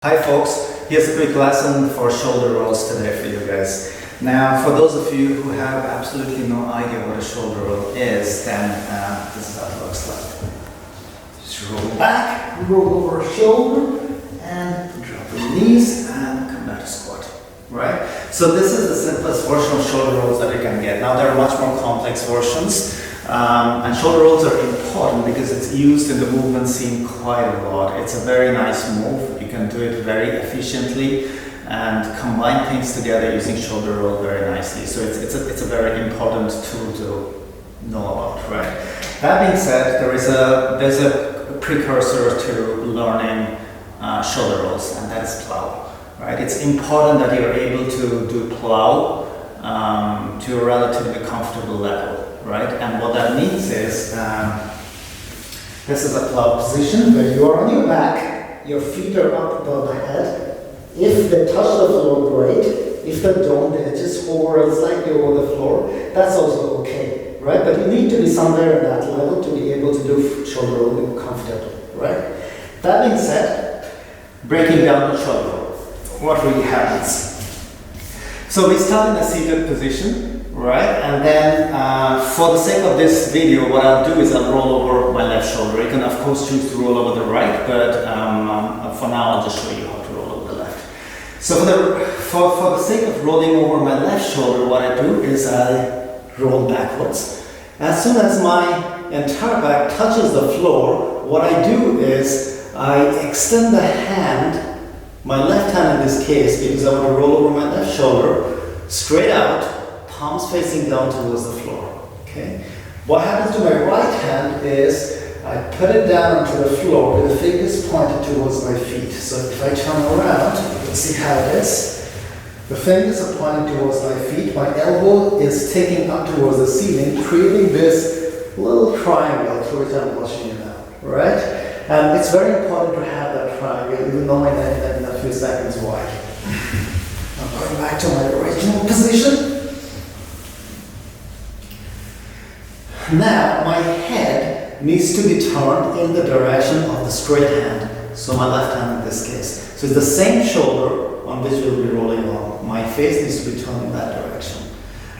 Hi folks, here's a quick lesson for shoulder rolls today for you guys. Now for those of you who have absolutely no idea what a shoulder roll is, then this is how it looks like. Just roll back, roll over a shoulder, and drop the knees and come back to squat. Right? So this is the simplest version of shoulder rolls that you can get. Now there are much more complex versions. And shoulder rolls are important because it's used in the movement scene quite a lot. It's a very nice move. You can do it very efficiently and combine things together using shoulder roll very nicely. So it's a very important tool to know about, right? That being said, there's a precursor to learning shoulder rolls, and that is plow. Right? It's important that you're able to do plow to a relatively comfortable level. Right, and what that means is this is a plow position where you are on your back, your feet are up above the head. If they touch the floor, great. If they don't, they just hover slightly over the floor. That's also okay, right? But you need to be somewhere at that level to be able to do shoulder roll comfortably, right? That being said, breaking down the shoulder roll, what really happens? So we start in a seated position. Right, and then for the sake of this video, what I'll do is I'll roll over my left shoulder. You can of course choose to roll over the right, but for now I'll just show you how to roll over the left. So for the sake of rolling over my left shoulder, what I do is I roll backwards. As soon as my entire back touches the floor, what I do is I extend the hand, my left hand in this case, because I want to roll over my left shoulder, straight out, palms facing down towards the floor. Okay. What happens to my right hand is I put it down onto the floor with the fingers pointed towards my feet. So if I turn around, you can see how it is. The fingers are pointing towards my feet. My elbow is taking up towards the ceiling, creating this little triangle through which I'm pushing you now. Right? And it's very important to have that triangle, even though I know that in a few seconds why. I'm going back to my original position. Now, my head needs to be turned in the direction of the straight hand, so my left hand in this case. So it's the same shoulder on which we'll be rolling on. My face needs to be turned in that direction.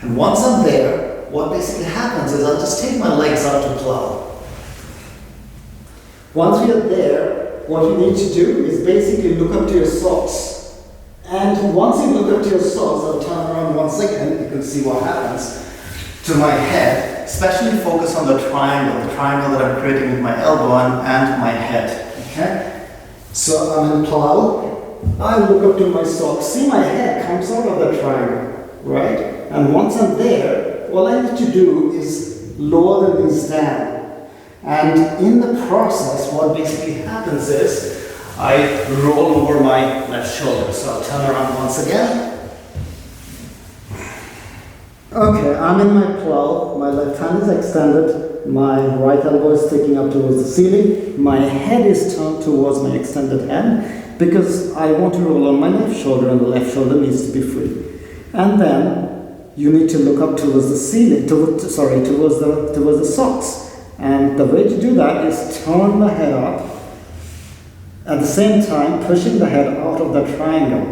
And once I'm there, what basically happens is I'll just take my legs out to plow. Once we are there, what you need to do is basically look up to your socks. And once you look up to your socks, I'll turn around 1 second, you can see what happens to my head. Especially focus on the triangle that I'm creating with my elbow and my head. Okay? So I'm in plow. I look up to my socks. See, my head comes out of the triangle, right? And once I'm there, all I need to do is lower the knees down. And in the process, what basically happens is I roll over my left shoulder. So I'll turn around once again. Okay, I'm in my plow, my left hand is extended, my right elbow is sticking up towards the ceiling, my head is turned towards my extended hand because I want to roll on my left shoulder and the left shoulder needs to be free. And then you need to look up towards the ceiling, towards the socks. And the way to do that is turn the head up, at the same time pushing the head out of the triangle,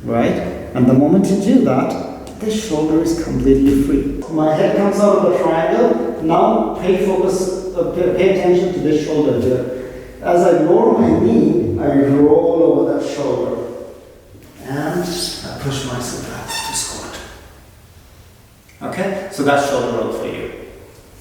right? And the moment you do that, this shoulder is completely free. My head comes out of the triangle. Now pay attention to this shoulder here. As I lower my knee, I roll over that shoulder. And I push myself back to squat. Okay, so that's shoulder roll for you.